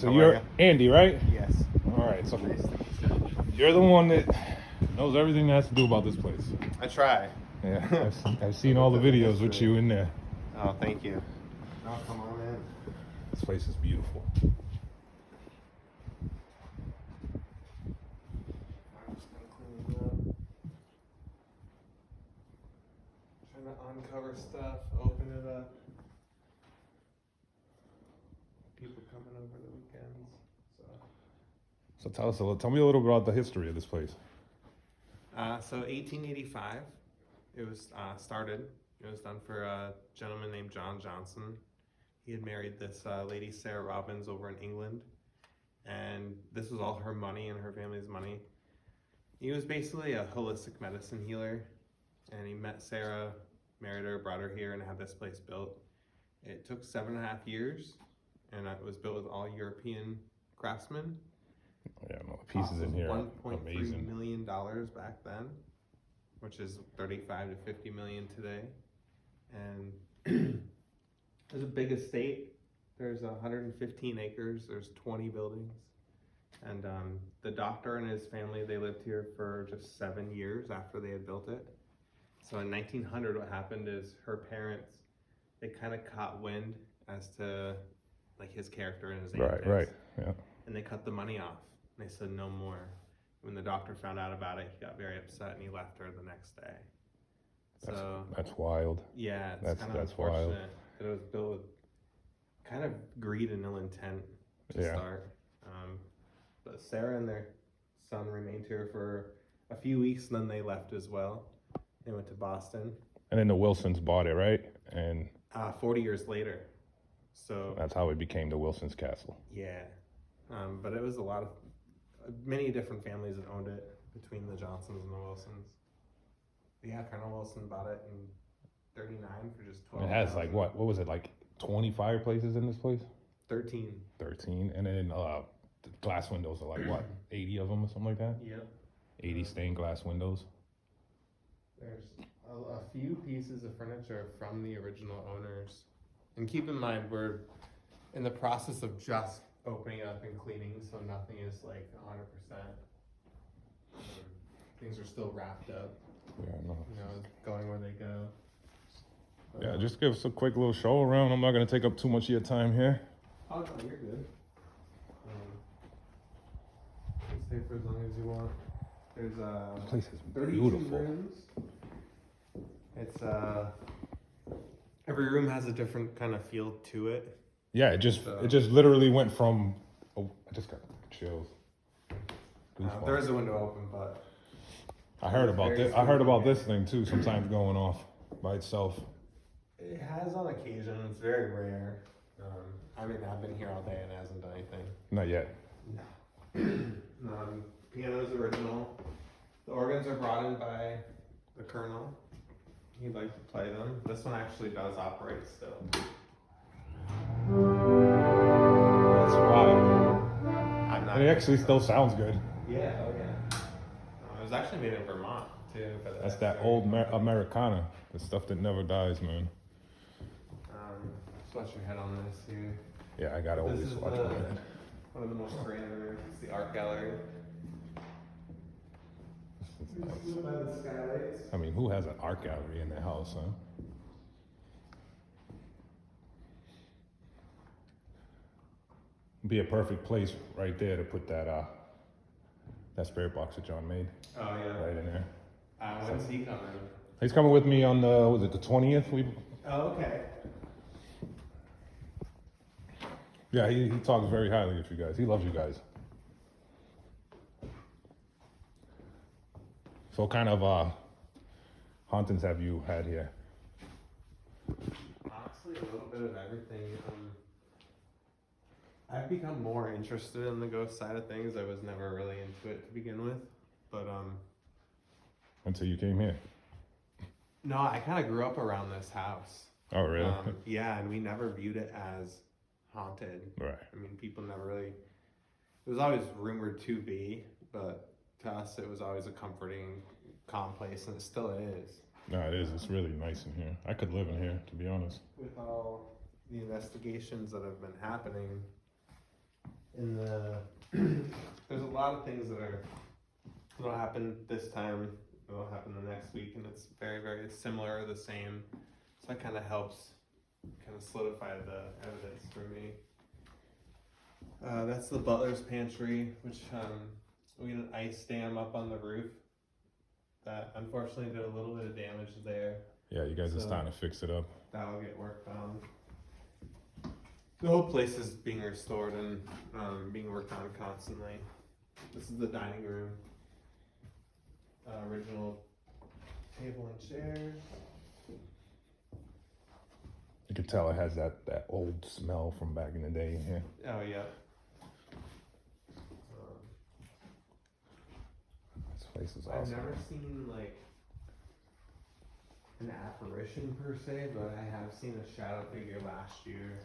So you're Andy, right? Yes. All right. So you're the one that knows everything that has to do about this place. I try. Yeah, I've seen all the videos with you in there. Oh, thank you. Oh, come on in. This place is beautiful. I'm just gonna clean it up. Trying to uncover stuff, open it up. People coming over the weekends. So tell me a little bit about the history of this place. So 1885, it was started. It was done for a gentleman named John Johnson. He had married this lady, Sarah Robbins, over in England. And this was all her money and her family's money. He was basically a holistic medicine healer. And he met Sarah, married her, brought her here, and had this place built. It took 7.5 years, and it was built with all European craftsmen. Yeah, no, the pieces in here are amazing. $1.3 million back then, which is 35 to 50 million today. And there's a big estate. There's 115 acres. There's 20 buildings. And the doctor and his family, they lived here for just 7 years after they had built it. So in 1900, what happened is her parents, they kind of caught wind as to like his character and his antics. Right, yeah. And they cut the money off. They said no more. When the doctor found out about it, he got very upset and he left her the next day. That's wild. Yeah, it's kind of unfortunate that it was built with kind of greed and ill intent to start. But Sarah and their son remained here for a few weeks, and then they left as well. They went to Boston. And then the Wilsons bought it, right? And 40 years later. So that's how it became the Wilsons Castle. Yeah. But it was many different families that owned it between the Johnsons and the Wilsons. Yeah, Colonel Wilson bought it in 39 for just 12. It has like what was it, like 20 fireplaces in this place? 13. And then the glass windows are like what, 80 of them or something like that? Yep. 80 stained glass windows. There's a few pieces of furniture from the original owners. And keep in mind, we're in the process of just opening it up and cleaning, so nothing is like 100%. Things are still wrapped up. Yeah, no. Going where they go. Yeah, just give us a quick little show around. I'm not going to take up too much of your time here. Oh, no, you're good. You can stay for as long as you want. There's This place is 32 beautiful. rooms. It's every room has a different kind of feel to it. Yeah, it just literally went from. Oh, I just got chills. There is a window open, but I heard about this. I heard about this thing too. Sometimes going off by itself. It has on occasion. It's very rare. I mean, I've been here all day and it hasn't done anything. Not yet. No. Piano's original. The organs are brought in by the Colonel. He'd like to play them. This one actually does operate still. That's wild. And it actually still sounds good. Yeah, oh yeah. It was actually made in Vermont too. That's that old Americana, the stuff that never dies, man. Just watch your head on this here. Yeah, I gotta always watch my head. One of the most grand rooms. It's the art gallery. By the skylights. I mean, who has an art gallery in their house, huh? Be a perfect place right there to put that spirit box that John made. Oh yeah. Right in there. When's he coming? He's coming with me on the 20th? Oh, okay. Yeah, he talks very highly of you guys. He loves you guys. So what kind of hauntings have you had here? Honestly, a little bit of everything. I've become more interested in the ghost side of things. I was never really into it to begin with, but until you came here. No, I kind of grew up around this house. Oh, really? Yeah, and we never viewed it as haunted. Right. I mean, people never really. It was always rumored to be, but to us, it was always a comforting, calm place, and it still is. No, it is. It's really nice in here. I could live in here, to be honest. With all the investigations that have been happening, in the there's a lot of things that'll happen this time, it'll happen the next week, and it's very, very similar or the same. So that kind of helps kind of solidify the evidence for me. That's the butler's pantry, which we had an ice dam up on the roof that unfortunately did a little bit of damage there. Yeah, you guys are starting to fix it up. That'll get worked on. The whole place is being restored and being worked on constantly. This is the dining room. Original table and chairs. You can tell it has that old smell from back in the day in here. Oh yeah. This place is I've awesome. never seen like an apparition per se, but I have seen a shadow figure last year.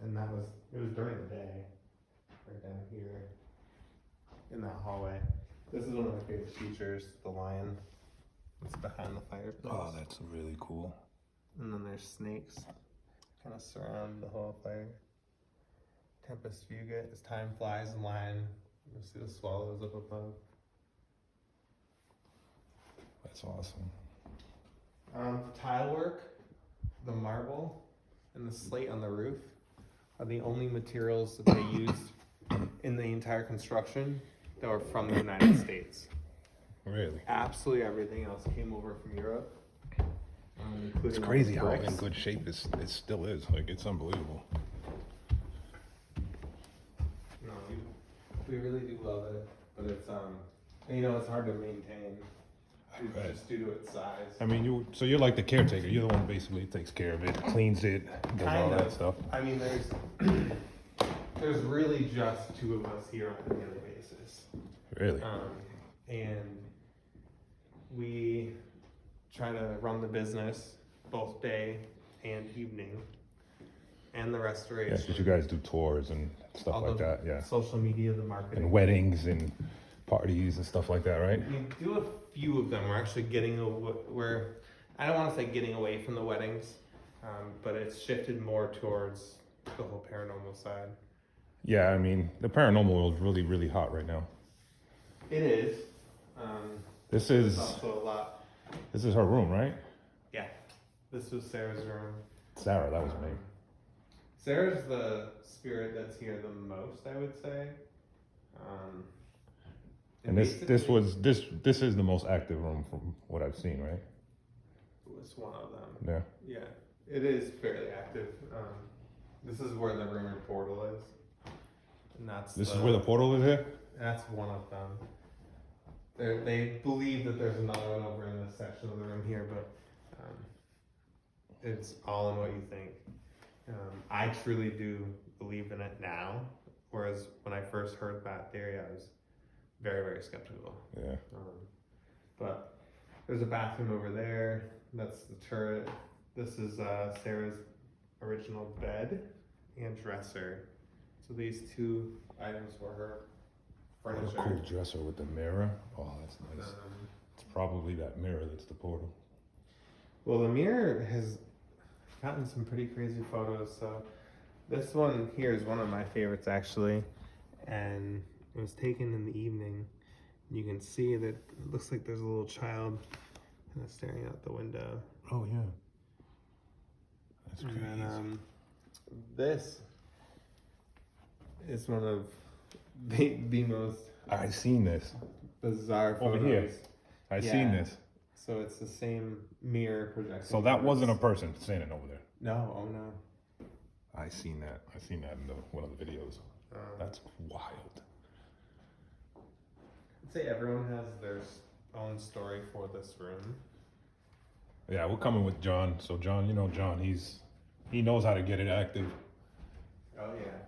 And it was during the day, right down here in that hallway. This is one of my favorite features, the lion. It's behind the fireplace. Oh, that's really cool. And then there's snakes kind of surround the whole fire. Tempest fugit, as time flies in line. You'll see the swallows up above. That's awesome. Tile work, the marble, and the slate on the roof are the only materials that they used in the entire construction that were from the United States. Really? Absolutely everything else came over from Europe. It's crazy how in good shape it still is. Like, it's unbelievable. No, we really do love it, but it's it's hard to maintain. Right. Just due to its size. I mean, so you're like the caretaker. You're the one who basically takes care of it, cleans it, does all that stuff. I mean, there's really just two of us here on a daily basis. Really? And we try to run the business both day and evening, and the restoration. Yeah, because you guys do tours and stuff all like the that. Yeah. Social media, the marketing. And weddings and parties and stuff like that, right? We do a few of them. We're actually I don't want to say getting away from the weddings, but it's shifted more towards the whole paranormal side. Yeah, I mean, the paranormal is really, really hot right now. It is. This is also a lot. This is her room, right? Yeah, this was Sarah's room. Sarah, that was her name. Sarah's the spirit that's here the most, I would say. And this is the most active room from what I've seen, right? Was one of them. Yeah. Yeah, it is fairly active. This is where the rumored portal is, and This is where the portal is here? That's one of them. They believe that there's another one over in this section of the room here, but it's all in what you think. I truly do believe in it now, whereas when I first heard that theory, I was very, very skeptical. Yeah. But there's a bathroom over there. That's the turret. This is Sarah's original bed and dresser. So these two items were her What furniture. a cool dresser with the mirror. Oh, that's nice. It's probably that mirror that's the portal. Well, the mirror has gotten some pretty crazy photos. So this one here is one of my favorites, actually. And it was taken in the evening. You can see that it looks like there's a little child kind of staring out the window. Oh, yeah. That's crazy. And then this is one of the most I seen this. bizarre photos. Over here. I seen this. So it's the same mirror projecting. So that wasn't a person standing over there. No, oh no. I seen that. I seen that in one of the videos. That's wild. I'd say everyone has their own story for this room. Yeah, we're coming with John. So John, you know John, he knows how to get it active. Oh yeah.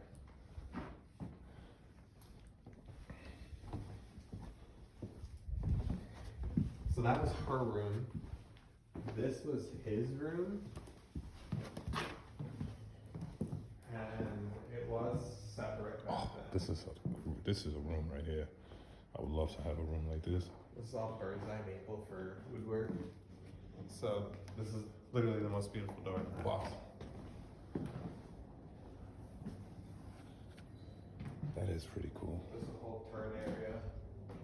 So that was her room. This was his room. And it was separate back then. This is a room right here. I would love to have a room like this. This is all bird's eye maple for woodwork. So this is literally the most beautiful door in the house. Wow. is pretty cool. There's a whole turn area.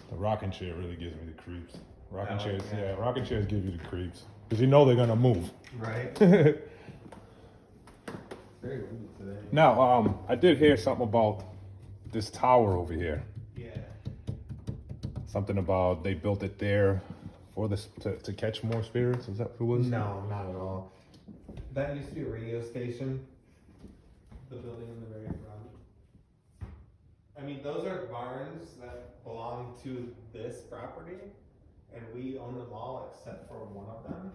The rocking chair really gives me the creeps. Rocking Oh, chairs, yeah. yeah, rocking chairs give you the creeps. Because you know they're gonna move. Right. Very windy today. Now, I did hear something about this tower over here. Yeah. Something about they built it there for this to catch more spirits. Is that what it was? No, not at all. That used to be a radio station. The building in the very front. I mean, those are barns that belong to this property, and we own them all except for one of them.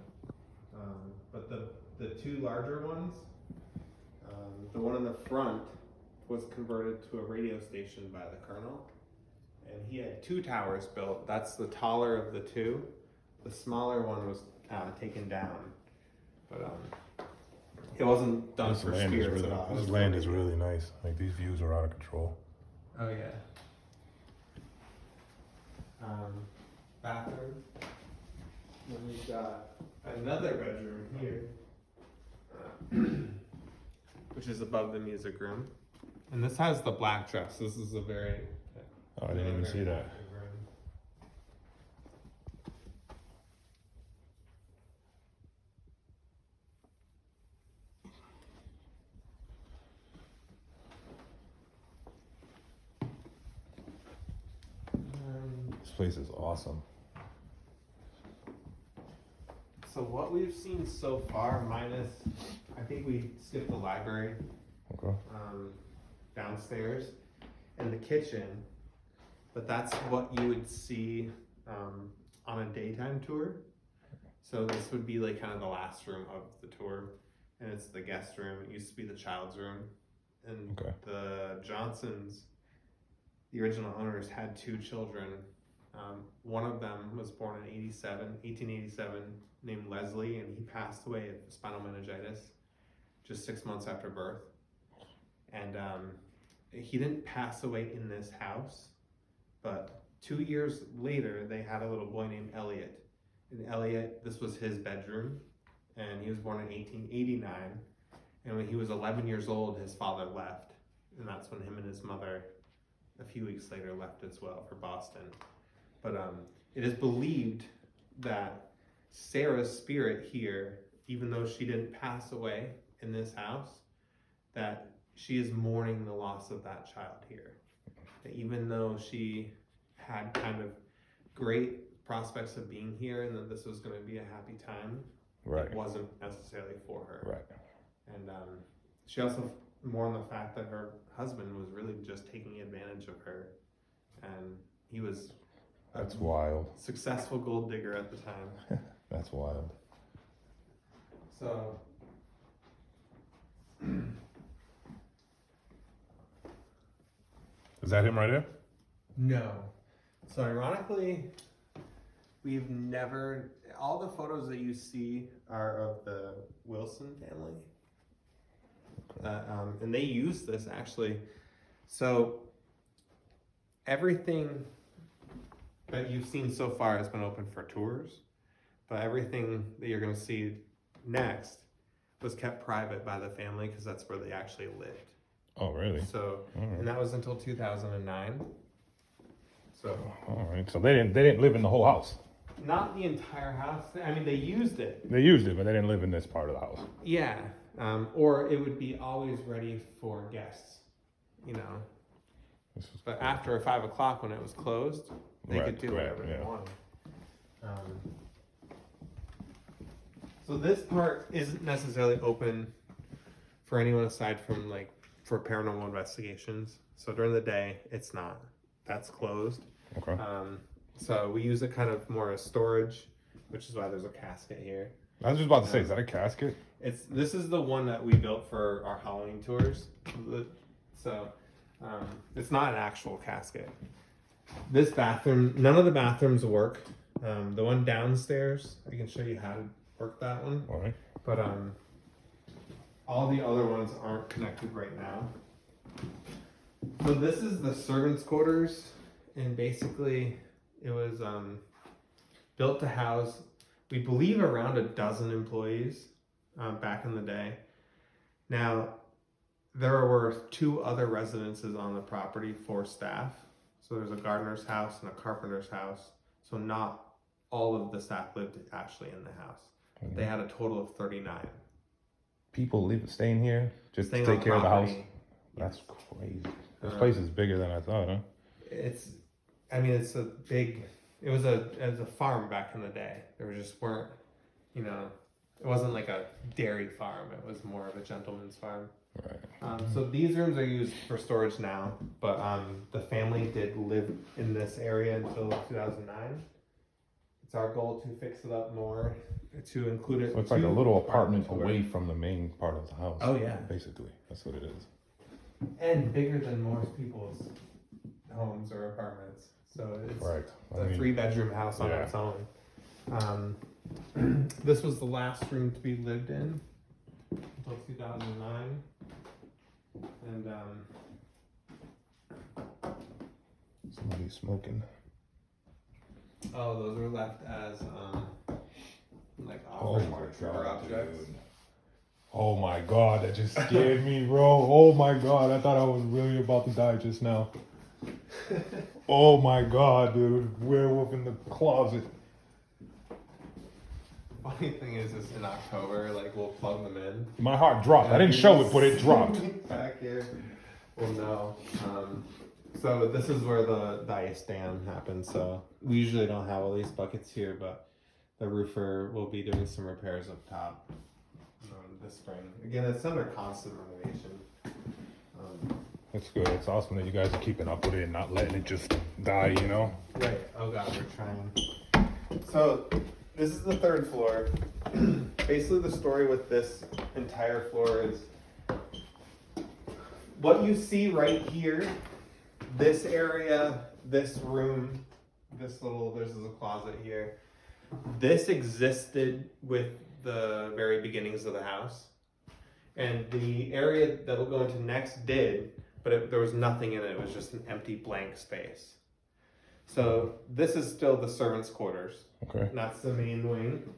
But the two larger ones, the one in the front was converted to a radio station by the colonel, and he had two towers built. That's the taller of the two. The smaller one was taken down, but it wasn't done This for land is spirits really, at all. It this was land for- is really nice. Like these views are out of control. Oh yeah. Bathroom. Then we've got another bedroom here, which is above the music room, and this has the black dress. This is a very. Oh, I didn't even see that. active room. This place is awesome. So what we've seen so far, minus, I think we skipped the library Okay. downstairs and the kitchen, but that's what you would see on a daytime tour. So this would be like kind of the last room of the tour, and it's the guest room. It used to be the child's room, and Okay. the Johnsons, the original owners, had two children. One of them was born in 1887, named Leslie, and he passed away of spinal meningitis just 6 months after birth. And he didn't pass away in this house, but 2 years later, they had a little boy named Elliot. And Elliot, this was his bedroom, and he was born in 1889. And when he was 11 years old, his father left, and that's when him and his mother, a few weeks later, left as well for Boston. But it is believed that Sarah's spirit here, even though she didn't pass away in this house, that she is mourning the loss of that child here. That even though she had kind of great prospects of being here and that this was going to be a happy time, Right. it wasn't necessarily for her. Right. And she also mourned the fact that her husband was really just taking advantage of her, and he was a That's wild. successful gold digger at the time. That's wild. So Is that him right there? no. So ironically, we've never, all the photos that you see are of the Wilson family. And they use this actually. So everything that you've seen so far has been open for tours, but everything that you're going to see next was kept private by the family because that's where they actually lived. Oh, really? So, All right. and that was until 2009. So, All right. So they didn't live in the whole house. not the entire house. I mean, they used it. They used it, but they didn't live in this part of the house. Yeah. Or it would be always ready for guests, you know. This is But after 5 o'clock when it was closed, they could do Right, whatever they yeah. wanted. So this part isn't necessarily open for anyone aside from like for paranormal investigations. So during the day, it's not. That's closed. Okay. So we use it kind of more as storage, which is why there's a casket here. I was just about to say, is that a casket? This is the one that we built for our Halloween tours. So it's not an actual casket. This bathroom, none of the bathrooms work. The one downstairs, I can show you how to work that one. All right. But all the other ones aren't connected right now. So this is the servants' quarters, and basically it was built to house, we believe, around a dozen employees back in the day. Now, There were 2 other residences on the property for staff. So there's a gardener's house and a carpenter's house. So not all of the staff lived actually in the house. They had a total of 39. People staying here just Staying to take on care of the house. property. That's crazy. This place is bigger than I thought, huh? It's, I mean, it's a big. It was a farm back in the day. There just weren't, you know, it wasn't like a dairy farm. It was more of a gentleman's farm. Right. So these rooms are used for storage now, but the family did live in this area until 2009. It's our goal to fix it up more, to include it. So it's like a little apartment away from the main part of the house. Oh yeah, basically, that's what it is. and bigger than most people's homes or apartments. So it's Right. a 3-bedroom house on its own. This was the last room to be lived in until 2009, and Somebody's smoking. oh, those were left as like Oh offerings my or trigger god, objects. dude. Oh my god, that just scared me, bro. Oh my god, I thought I was really about to die just now. Oh my god, dude. Werewolf in the closet. Funny thing is in October, like we'll plug them in. My heart dropped. I didn't show it, but it dropped. Back here. Well, no. So this is where the ice dam happens. So we usually don't have all these buckets here, but the roofer will be doing some repairs up top this spring. Again, it's under constant renovation. It's good. It's awesome that you guys are keeping up with it and not letting it just die, you know? Right. Oh God, we're trying. So this is the 3rd floor. Basically, the story with this entire floor is what you see right here. This area, this room, there's a closet here. This existed with the very beginnings of the house. And the area that we'll go into next did, but there was nothing in it. It was just an empty blank space. So this is still the servants' quarters. Okay. And that's the main wing.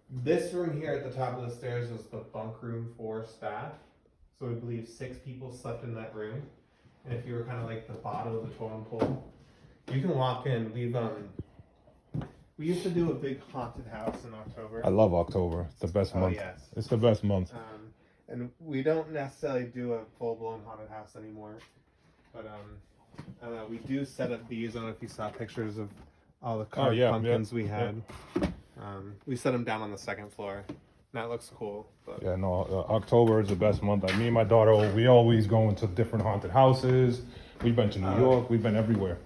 This room here at the top of the stairs was the bunk room for staff. So we believe 6 people slept in that room. And if you were kind of like the bottom of the totem pole, you can walk in. We used to do a big haunted house in October. I love October. It's the best month. Yes. It's the best month. And we don't necessarily do a full-blown haunted house anymore. But we do set up these. I don't know if you saw pictures of all the carved pumpkins we had. We set them down on the 2nd floor. That looks cool. But. Yeah, no, October is the best month. Me and my daughter, we always go into different haunted houses. We've been to New York. We've been everywhere.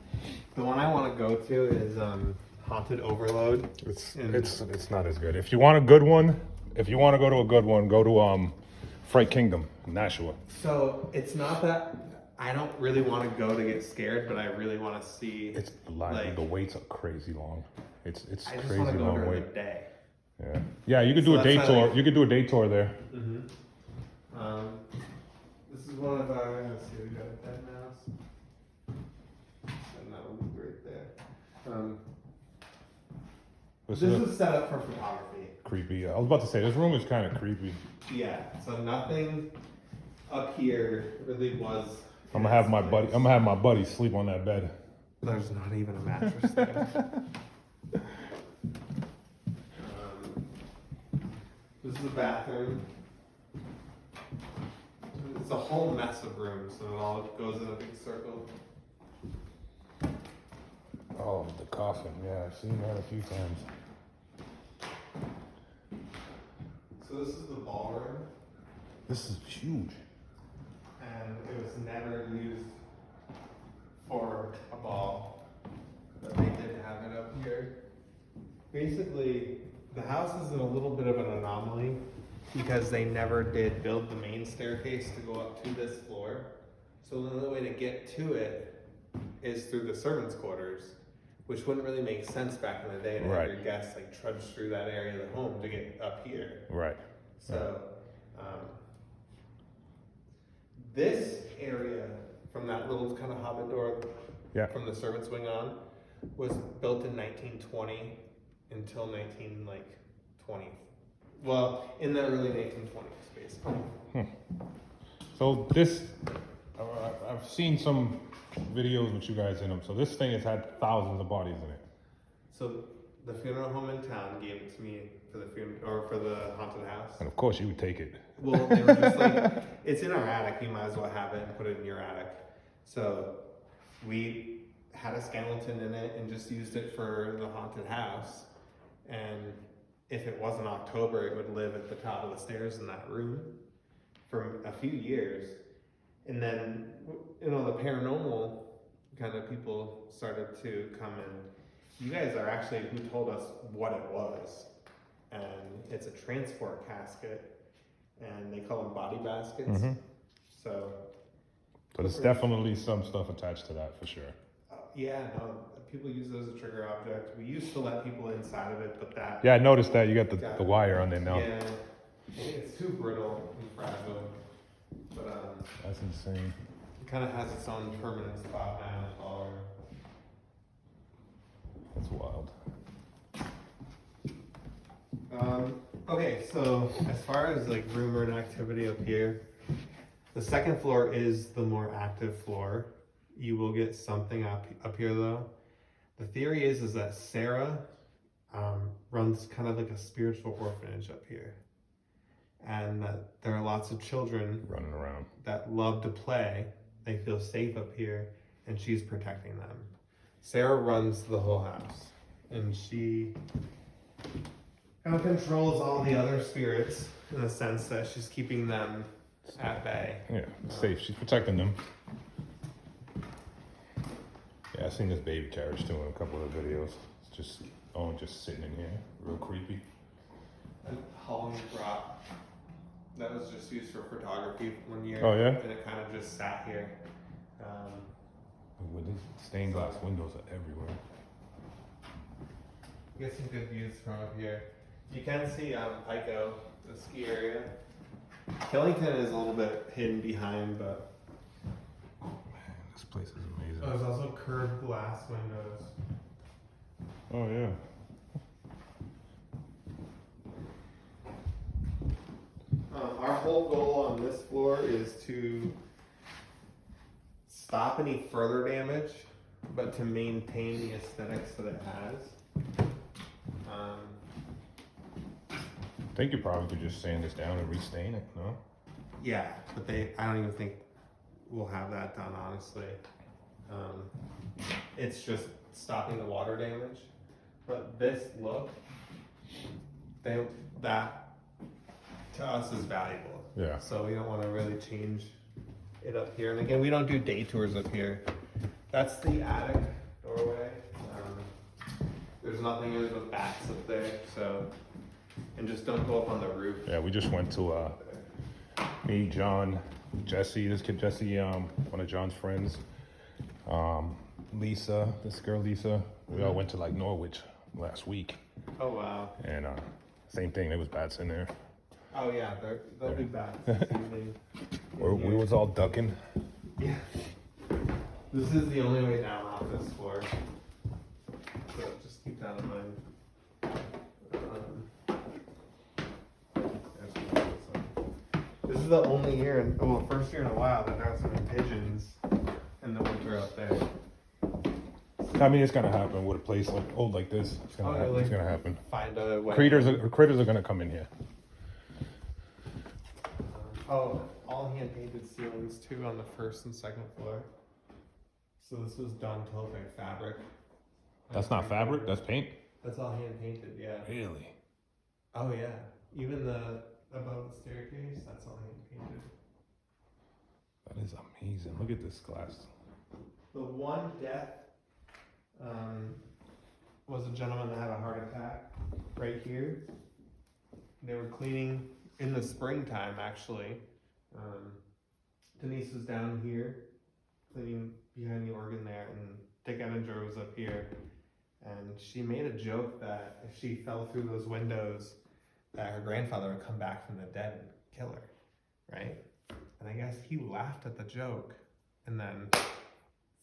The one I want to go to is Haunted Overload. It's not as good. If you want a good one, if you want to go to a good one, go to Fright Kingdom, Nashua. So it's not that I don't really want to go to get scared, but I really want to see. It's like the waits are crazy long. It's I just crazy want to go long during wait. the day. Yeah, yeah. You could do a day tour. You could do a day tour there. Mm-hmm. This is one of our. Let's see, we got a dead mouse. And that one right there. This is set up for photography. Creepy. I was about to say this room is kind of creepy. Yeah. So nothing up here really was. I'm gonna have my buddy sleep on that bed. There's not even a mattress there. This is the bathroom. It's a whole mess of rooms, so it all goes in a big circle. Oh, the coffin. Yeah, I've seen that a few times. So this is the ballroom. This is huge. And it was never used for a ball, but they did have it up here. Basically, the house is in a little bit of an anomaly because they never did build the main staircase to go up to this floor. So the only way to get to it is through the servants' quarters, which wouldn't really make sense back in the day to have your guests like trudge through that area of the home to get up here. Right. So, this area from that little kind of hobbit door from the servants' wing on was built in 1920 until 1920. Well, in the early 1920s, basically. So this, I've seen some videos with you guys in them. So this thing has had thousands of bodies in it. So the funeral home in town gave it to me for the funeral or for the haunted house. And of course you would take it. Well, they were just like, it's in our attic. You might as well have it and put it in your attic. So we had a skeleton in it and just used it for the haunted house. And if it wasn't October, it would live at the top of the stairs in that room for a few years. And then, you know, the paranormal kind of people started to come in. You guys are actually who told us what it was. And it's a transport casket. And they call them body baskets. Mm-hmm. So there's definitely some stuff attached to that for sure. Yeah, no, people use it as a trigger object. We used to let people inside of it, but that... Yeah, I noticed that. You got the wire on there now. Yeah, it's too brittle and fragile. But that's insane. it kind of has its own permanent spot now in the collar. That's wild. Okay, so as far as like rumor and activity up here, the second floor is the more active floor. You will get something up here though. The theory is that Sarah runs kind of like a spiritual orphanage up here, and that there are lots of children running around that love to play. They feel safe up here, and she's protecting them. Sarah runs the whole house, and she kind of controls all the other spirits in the sense that she's keeping them at bay. Yeah, safe. She's protecting them. Yeah, I've seen this baby carriage too in a couple of videos. It's just sitting in here, real creepy. And Halloween prop that was just used for photography one year. Oh, yeah? And it kind of just sat here. With these stained glass windows are everywhere. You get some good views from up here. You can see Pico, the ski area. Killington is a little bit hidden behind, but Man, this place is amazing. there's also curved glass windows. Oh yeah. Our whole goal on this floor is to stop any further damage, but to maintain the aesthetics that it has. I think you probably could just sand this down and restain it, no? Yeah, but I don't even think we'll have that done, honestly. It's just stopping the water damage. But this look, that to us is valuable. Yeah. So we don't want to really change it up here. And again, we don't do day tours up here. That's the attic doorway. There's nothing in but bats up there, so, and just don't go up on the roof. Yeah, we just went to me, John, Jesse, this kid Jesse, one of John's friends, Lisa, this girl Lisa. We all went to like Norwich last week. Oh wow. And same thing, there was bats in there. Oh yeah, they'll be bats. We was all ducking. Yeah. This is the only way down off this floor. So just keep that in mind. This is the only year, first year in a while that there are so many pigeons in the winter out there. I mean, it's gonna happen with a place like old like this. It's gonna happen. Really? It's gonna happen. Find a way. Critters are gonna come in here. All hand painted ceilings too on the first and second floor. So this was done totally by fabric. That's not fabric. That's paint. That's all hand painted, yeah. Really? Oh yeah. Even the above the staircase, that's all hand painted. That is amazing. Look at this glass. The one death was a gentleman that had a heart attack right here. They were cleaning in the springtime, actually. Denise was down here cleaning behind the organ there, and Dick Edinger was up here. And she made a joke that if she fell through those windows, that her grandfather would come back from the dead and kill her, right? And I guess he laughed at the joke and then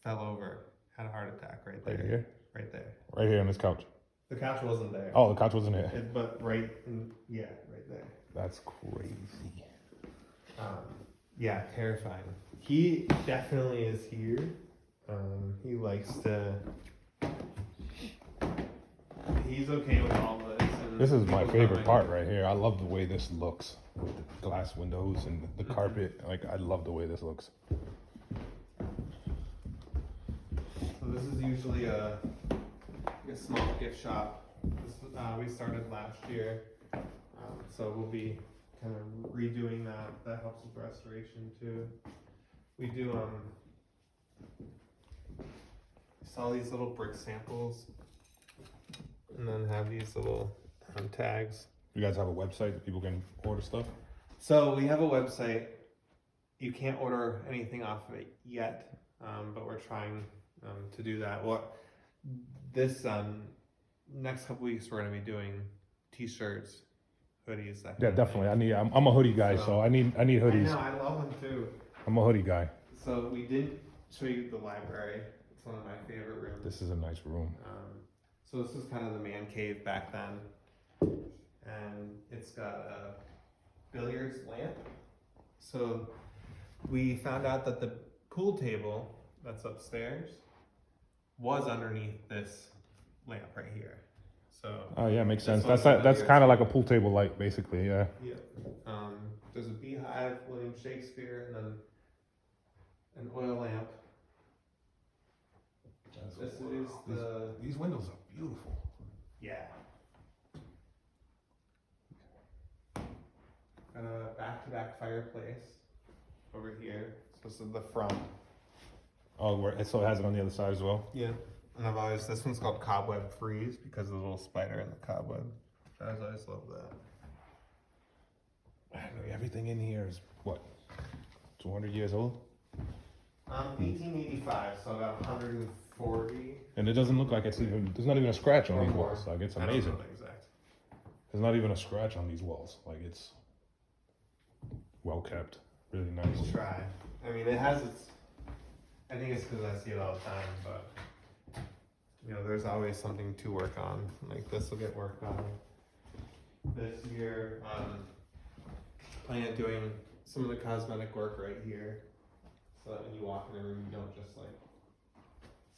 fell over, had a heart attack right there. Right here? Right there. Right here on this couch. The couch wasn't there. Oh, the couch wasn't here. But right there. That's crazy. Yeah, terrifying. He definitely is here. He likes to. He's okay with all this. And This is my people favorite coming. part right here. I love the way this looks with the glass windows and the carpet. Like, I love the way this looks. So this is usually a small gift shop. This, we started last year, so we'll be kind of redoing that. That helps with restoration too. We do sell these little brick samples, and then have these little tags. You guys have a website that people can order stuff? So we have a website. You can't order anything off of it yet, but we're trying to do that. This next couple weeks we're going to be doing t-shirts, hoodies. That Yeah, kind of definitely. thing. I'm a hoodie guy, so I need hoodies. I know, I love them too. I'm a hoodie guy. So we did show you the library. It's one of my favorite rooms. This is a nice room. So this is kind of the man cave back then, and it's got a billiards lamp. So we found out that the pool table that's upstairs was underneath this lamp right here. So Oh yeah, makes sense. This That's one's that's billiards. kind of like a pool table light, basically. Yeah. yeah, there's a beehive, William Shakespeare, and then an oil lamp. This is These windows are beautiful. yeah. Got a back-to-back fireplace over here. So this is the front. Oh, so it has it on the other side as well. Yeah. And this one's called Cobweb Freeze because of the little spider in the cobweb. I always love that. Everything in here is what, 200 years old, 1885, so about 140. and it doesn't look like it's even. There's not even a scratch on Or these more. walls. Like, it's I don't amazing. know the exact. There's not even a scratch on these walls. Like, it's well kept. Really nice. We'll try. I mean, it has its. I think it's because I see it all the time, but there's always something to work on. Like this will get worked on this year. Plan on doing some of the cosmetic work right here, so that when you walk in the room, you don't just like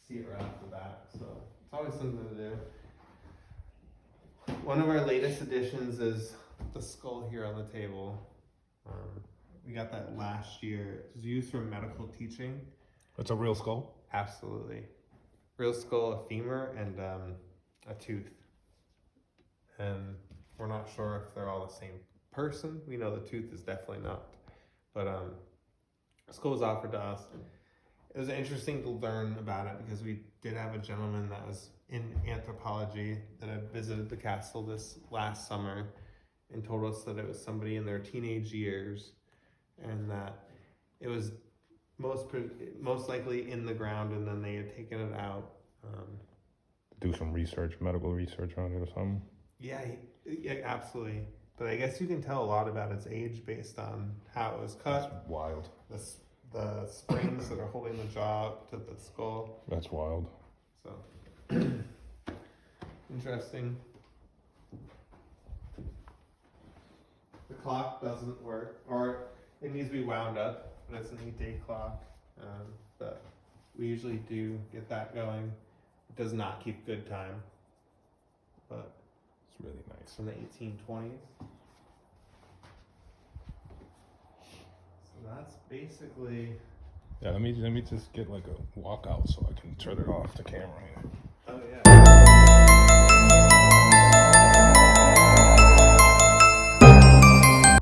see it right off the bat. So it's always something to do. One of our latest additions is the skull here on the table. We got that last year. It was used for medical teaching. It's a real skull. Absolutely. Real skull, a femur, and a tooth. And we're not sure if they're all the same person. We know the tooth is definitely not. But the skull was offered to us. It was interesting to learn about it because we did have a gentleman that was in anthropology that had visited the castle this last summer and told us that it was somebody in their teenage years and that it was most likely in the ground, and then they had taken it out. Do some research, medical research on it or something. Yeah, absolutely. But I guess you can tell a lot about its age based on how it was cut. That's wild. The springs that are holding the jaw to the skull. That's wild. So interesting. The clock doesn't work, or it needs to be wound up. But it's an 8-day clock, but we usually do get that going. It does not keep good time, but It's really nice. it's from the 1820s. So that's basically. Yeah, let me just get like a walkout so I can turn it off the camera here. Oh yeah.